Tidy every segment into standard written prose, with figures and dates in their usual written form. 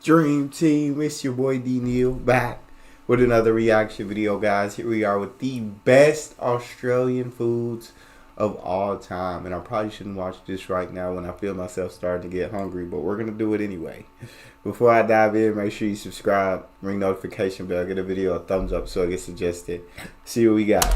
Dream Team, it's your boy Neal back with another reaction video, guys. Here we are with the best Australian foods of all time, and I probably shouldn't watch this right now when I feel myself starting to get hungry, but we're gonna do it anyway. Before I dive in, make sure you subscribe, ring notification bell, get a video a thumbs up so it gets suggested. See what we got.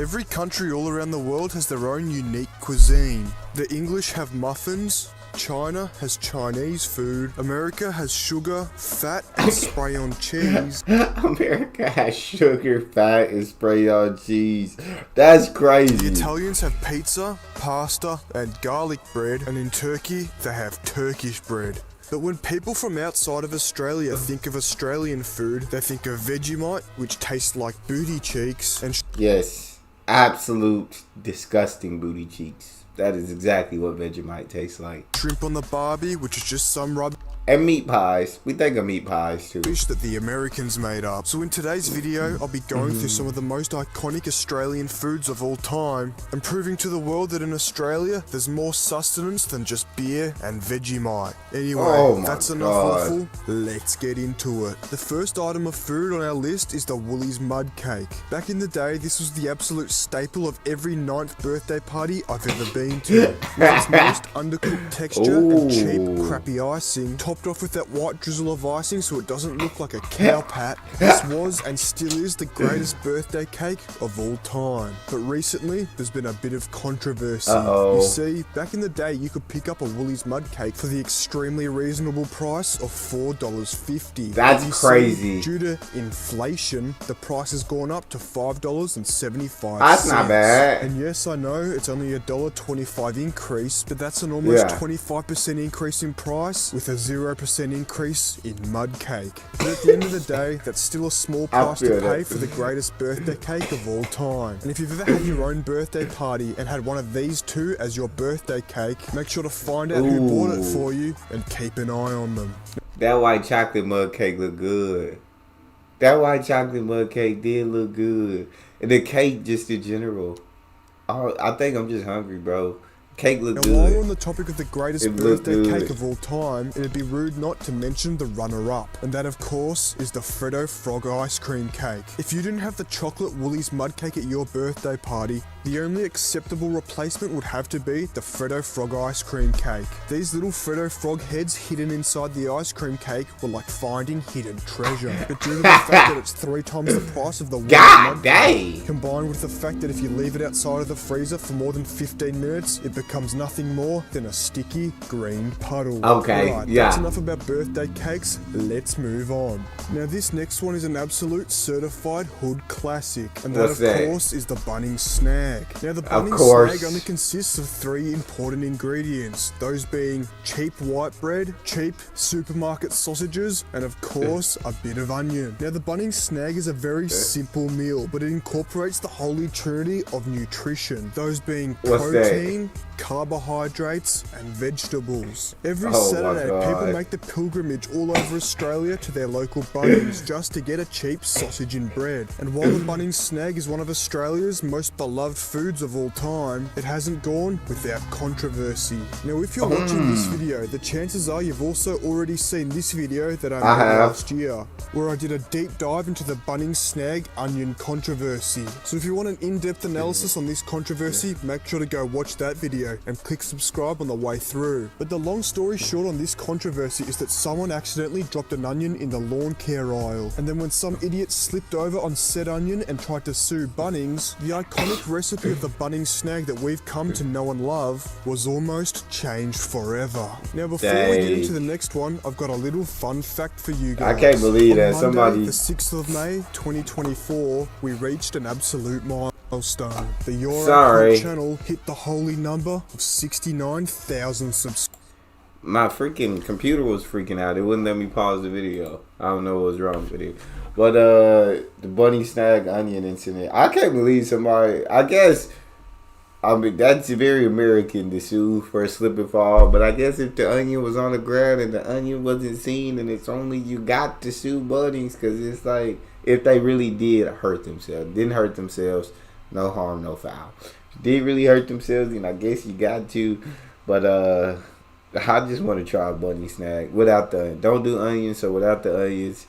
Every country all around the world has their own unique cuisine. The English have muffins, China has Chinese food, America has sugar, fat, and spray on cheese. America has sugar, fat, and spray on cheese. That's crazy. The Italians have pizza, pasta, and garlic bread, and in Turkey, they have Turkish bread. But when people from outside of Australia think of Australian food, they think of Vegemite, which tastes like booty cheeks, and yes. Absolute disgusting booty cheeks. That is exactly what Vegemite tastes like. shrimp on the barbie, which is just some rubbish. And meat pies. We think of meat pies too. That the Americans made up. So in today's video, I'll be going through some of the most iconic Australian foods of all time and proving to the world that in Australia, there's more sustenance than just beer and Vegemite. Anyway, that's enough waffle. Let's get into it. The first item of food on our list is the Woolies mud cake. Back in the day, this was the absolute staple of every 9th birthday party I've ever been to. With its most undercooked texture and cheap, crappy icing, topped off with that white drizzle of icing so it doesn't look like a cow pat. This was and still is the greatest birthday cake of all time. But recently, there's been a bit of controversy. You see, back in the day, you could pick up a Woolies mud cake for the extremely reasonable price of $4.50. That's crazy. Due to inflation, the price has gone up to $5.75. That's not bad. And yes, I know, it's only a $1.25 increase, but that's an almost 25% increase in price with a 0% increase in mud cake. But at the end of the day, that's still a small price to pay for the greatest birthday cake of all time. And if you've ever had your own birthday party and had one of these two as your birthday cake, make sure to find out who bought it for you and keep an eye on them. That white chocolate mud cake looked good. That white chocolate mud cake did look good. And the cake just in general. Oh, I think I'm just hungry, bro. Cake looked good. Now, while we're on the topic of the greatest birthday cake of all time, it'd be rude not to mention the runner-up, and that, of course, is the Freddo Frog ice cream cake. If you didn't have the chocolate Woolies mud cake at your birthday party, the only acceptable replacement would have to be the Freddo Frog ice cream cake. These little Freddo Frog heads hidden inside the ice cream cake were like finding hidden treasure. But due to the fact that it's 3 times the price of the Woolies mud cake, combined with the fact that if you leave it outside of the freezer for more than 15 minutes, it becomes nothing more than a sticky green puddle. Okay, right, that's enough about birthday cakes. Let's move on. Now, this next one is an absolute certified hood classic, and that, of course, is the Bunnings Snag. Now, the Bunnings Snag only consists of 3 important ingredients, those being cheap white bread, cheap supermarket sausages, and of course, a bit of onion. Now, the Bunnings Snag is a very simple meal, but it incorporates the holy trinity of nutrition, those being protein, carbohydrates, and vegetables. Every Saturday, people make the pilgrimage all over Australia to their local Bunnings just to get a cheap sausage and bread. And while the Bunnings Snag is one of Australia's most beloved foods of all time, it hasn't gone without controversy. Now, if you're watching this video, the chances are you've also already seen this video that I made last year, where I did a deep dive into the Bunnings Snag onion controversy. So if you want an in-depth analysis on this controversy, make sure to go watch that video and click subscribe on the way through. But the long story short on this controversy is that someone accidentally dropped an onion in the lawn care aisle, and then when some idiot slipped over on said onion and tried to sue Bunnings, the iconic recipe of the Bunnings Snag that we've come to know and love was almost changed forever. Now, before we get into the next one, I've got a little fun fact for you guys. I can't believe that Monday, the 6th of May 2024, we reached an absolute milestone. The Yorak channel hit the holy number of 69,000 subscribers. My freaking computer was freaking out. It wouldn't let me pause the video. I don't know what was wrong with it. But the Bunnings Snag onion incident. I can't believe somebody. I mean, that's very American to sue for a slip and fall. But I guess if the onion was on the ground and the onion wasn't seen, and it's only you got to sue Bunnings, because it's like if they really didn't hurt themselves, No harm, no foul. Did really hurt themselves, and I guess you got to. But I just want to try a Bunnings Snag without the. Don't do onions, so without the onions.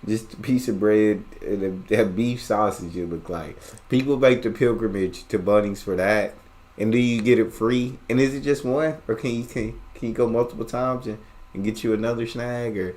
Just a piece of bread and a beef sausage. It look like people make the pilgrimage to Bunnings for that, and do you get it free? And is it just one, or can you go multiple times and get you another snag, or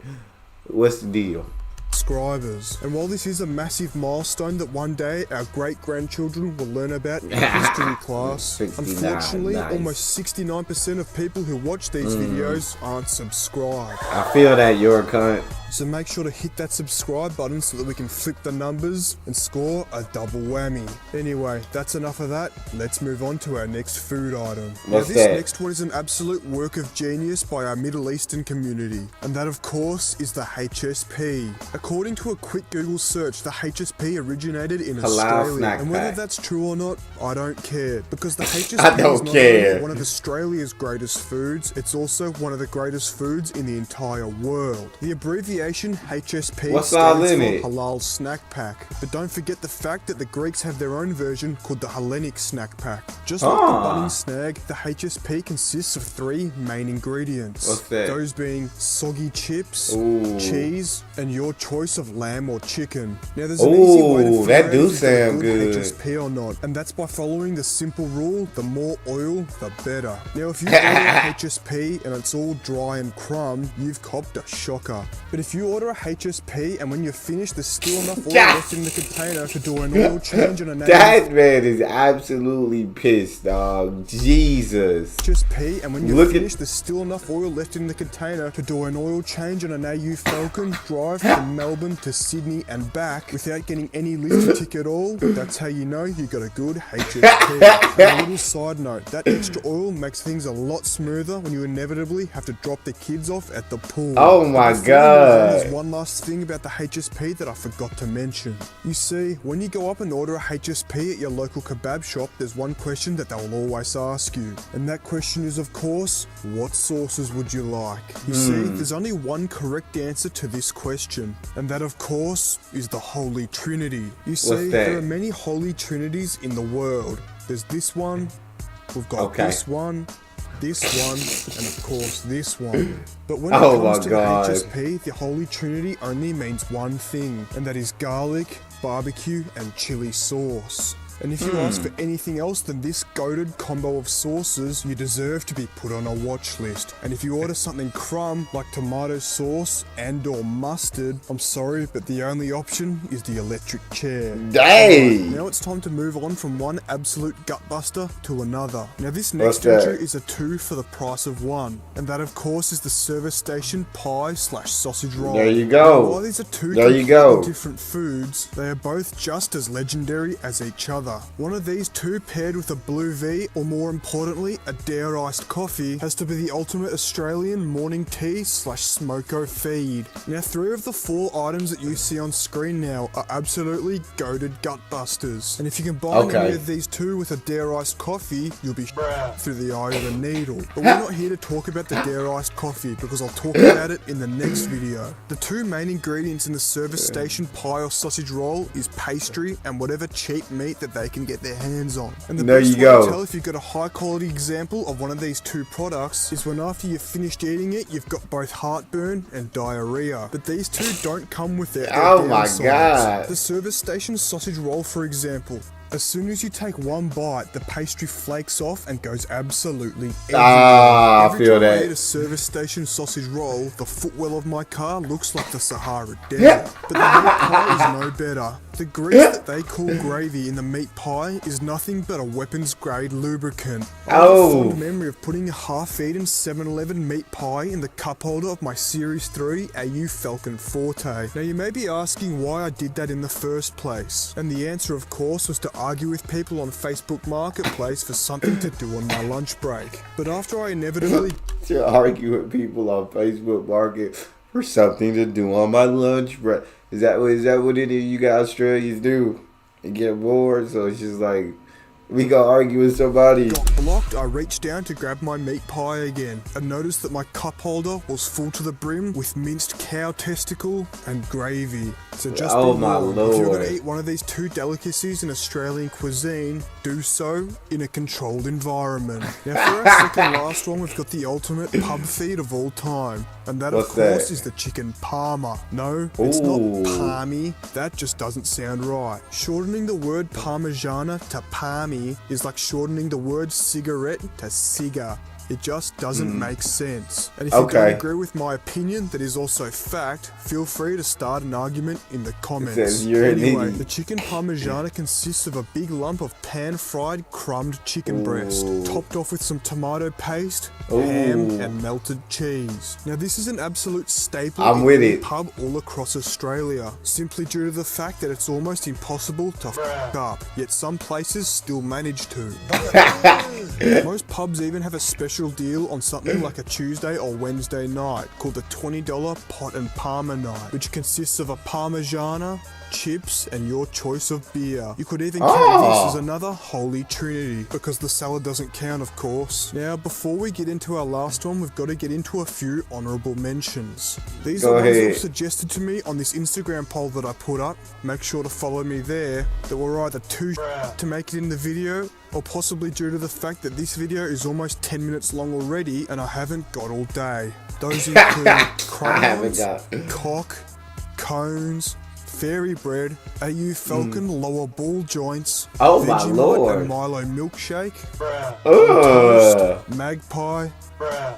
what's the deal? Subscribers. And while this is a massive milestone that one day our great-grandchildren will learn about in history class, unfortunately, almost 69% of people who watch these videos aren't subscribed. I feel that, you're a cunt. So make sure to hit that subscribe button so that we can flip the numbers and score a double whammy. Anyway, that's enough of that. Let's move on to our next food item. Now this next one is an absolute work of genius by our Middle Eastern community. And that of course is the HSP. According to a quick Google search, the HSP originated in Australia. And whether that's true or not, I don't care. Because the HSP is not only one of Australia's greatest foods, it's also one of the greatest foods in the entire world. The abbreviation HSP stands for Halal Snack Pack. But don't forget the fact that the Greeks have their own version called the Hellenic Snack Pack. Just like the Bunnings Snag, the HSP consists of 3 main ingredients. What's that? Those being soggy chips, cheese, and your choice of lamb or chicken. Now there's an easy way to figure out if it's a good HSP or not, and that's by following the simple rule: the more oil, the better. Now if you order a HSP and it's all dry and crumb, you've copped a shocker. But if you order a HSP and when you're finished there's still enough oil left in the container to do an oil change on a That man is absolutely pissed, dog. Jesus. HSP, and when you're finished there's still enough oil left in the container to do an oil change on an AU Falcon drive from Melbourne to Sydney and back without getting any lift tick at all. That's how you know you got a good HSP. And a little side note, that extra oil makes things a lot smoother when you inevitably have to drop the kids off at the pool. Oh my god. There's one last thing about the HSP that I forgot to mention. You see, when you go up and order a HSP at your local kebab shop, there's one question that they'll always ask you. And that question is, of course, what sauces would you like? You see, there's only one correct answer to this question. And that, of course, is the Holy Trinity. You see, there are many Holy Trinities in the world. There's this one, we've got this one, and of course this one. But when it comes to the HSP, the Holy Trinity only means one thing, and that is garlic, barbecue, and chili sauce. And if you ask for anything else than this goated combo of sauces, you deserve to be put on a watch list. And if you order something crumb like tomato sauce and or mustard, I'm sorry, but the only option is the electric chair. Dang! Right, now it's time to move on from one absolute gutbuster to another. Now this next entry is a 2 for the price of 1. And that of course is the service station pie / sausage roll. There you go. Now, while these are 2 completely different foods, they are both just as legendary as each other. One of these 2 paired with a blue V, or more importantly, a Dare iced coffee, has to be the ultimate Australian morning tea / smoko feed. Now 3 of the 4 items that you see on screen now are absolutely goated gutbusters. And if you combine any of these 2 with a Dare iced coffee, you'll be through the eye of a needle. But we're not here to talk about the Dare iced coffee because I'll talk about it in the next video. The 2 main ingredients in the service station pie or sausage roll is pastry and whatever cheap meat that they can get their hands on. And the best way to tell if you've got a high quality example of one of these 2 products is when after you've finished eating it, you've got both heartburn and diarrhea. But these 2 don't come with their downsides. The service station sausage roll, for example. As soon as you take one bite, the pastry flakes off and goes absolutely everywhere. Every time I eat a service station sausage roll, the footwell of my car looks like the Sahara Desert. But the meat pie is no better. The grease that they call gravy in the meat pie is nothing but a weapons grade lubricant. I have a fond memory of putting a half-eaten 7-Eleven meat pie in the cup holder of my Series 3 AU Falcon Forte. Now you may be asking why I did that in the first place. And the answer of course was to argue with people on Facebook Marketplace for something to do on my lunch break. But after I inevitably to argue with people on Facebook Market for something to do on my lunch break. Is that what any of you guys Australians do? You get bored, so it's just like We gonna argue with somebody. Got blocked, I reached down to grab my meat pie again and noticed that my cup holder was full to the brim with minced cow testicle and gravy. So just be warned, if you're going to eat one of these two delicacies in Australian cuisine, do so in a controlled environment. Now for our second last one, we've got the ultimate pub feed of all time. And that, of course, is the chicken parma. No, it's not palmy. That just doesn't sound right. Shortening the word parmigiana to palmy is like shortening the word cigarette to cigar. It just doesn't make sense. And if you don't agree with my opinion that is also fact, feel free to start an argument in the comments. Anyway, the chicken parmigiana consists of a big lump of pan-fried crumbed chicken breast, topped off with some tomato paste, ham, and melted cheese. Now this is an absolute staple in any pub all across Australia, simply due to the fact that it's almost impossible to f*** up, yet some places still manage to. Most pubs even have a special deal on something like a Tuesday or Wednesday night called the $20 pot and parma night, which consists of a parmigiana, chips, and your choice of beer. You could even count this as another holy trinity, because the salad doesn't count, of course. Now, before we get into our last one, we've got to get into a few honourable mentions. These are ones that were suggested to me on this Instagram poll that I put up. Make sure to follow me there. That were either too to make it in the video, or possibly due to the fact that this video is almost 10 minutes long already and I haven't got all day. Those include crayons, cock, cones, fairy bread, AU Falcon lower ball joints, Vegemite and Milo milkshake, toast, magpie,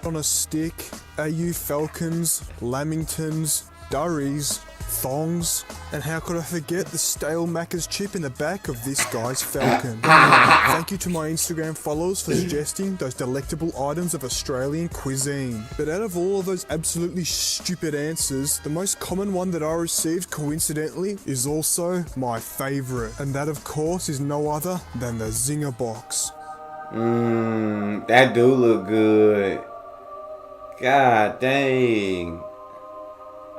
on a stick, AU Falcons, Lamingtons, Durries, thongs, and how could I forget the stale Macca's chip in the back of this guy's Falcon. Thank you to my Instagram followers for suggesting those delectable items of Australian cuisine. But out of all of those absolutely stupid answers, the most common one that I received coincidentally is also my favourite, and that of course is no other than the Zinger box. That do look good. God dang.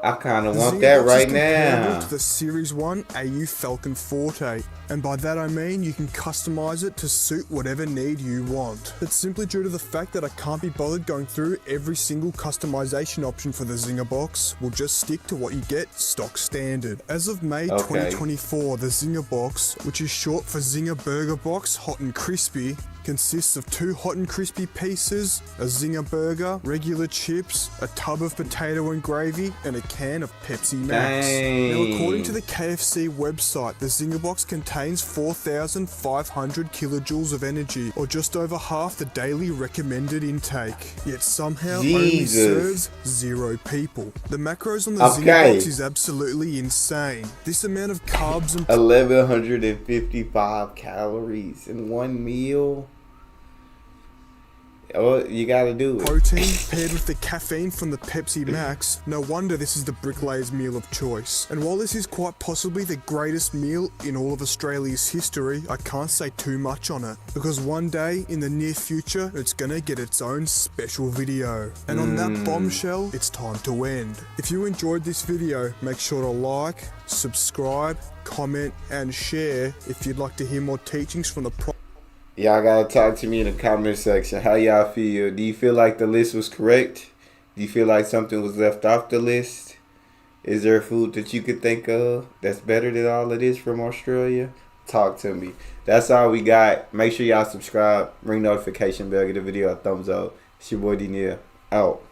I kind of want that right now. To the Series 1 AU Falcon Forte, and by that I mean you can customize it to suit whatever need you want. That's simply due to the fact that I can't be bothered going through every single customization option for the Zinger box. We'll just stick to what you get stock standard. As of May 2024, the Zinger box, which is short for Zinger Burger Box Hot and Crispy, consists of 2 hot and crispy pieces, a Zinger burger, regular chips, a tub of potato and gravy, and a can of Pepsi Max. Now, according to the KFC website, the Zinger box contains 4,500 kilojoules of energy, or just over half the daily recommended intake. Yet somehow only serves 0 people. The macros on the Zinger box is absolutely insane. This amount of carbs and 1,155 calories in one meal. Oh, you gotta do it. Protein paired with the caffeine from the Pepsi Max. No wonder this is the bricklayer's meal of choice. And while this is quite possibly the greatest meal in all of Australia's history, I can't say too much on it, because one day in the near future it's gonna get its own special video. And on that bombshell, it's time to end. If you enjoyed this video, make sure to like, subscribe, comment and share if you'd like to hear more teachings from the Y'all gotta talk to me in the comment section. How y'all feel? Do you feel like the list was correct? Do you feel like something was left off the list? Is there a food that you could think of that's better than all of this from Australia? Talk to me. That's all we got. Make sure y'all subscribe, ring notification bell, give the video a thumbs up. It's your boy Neal. Out.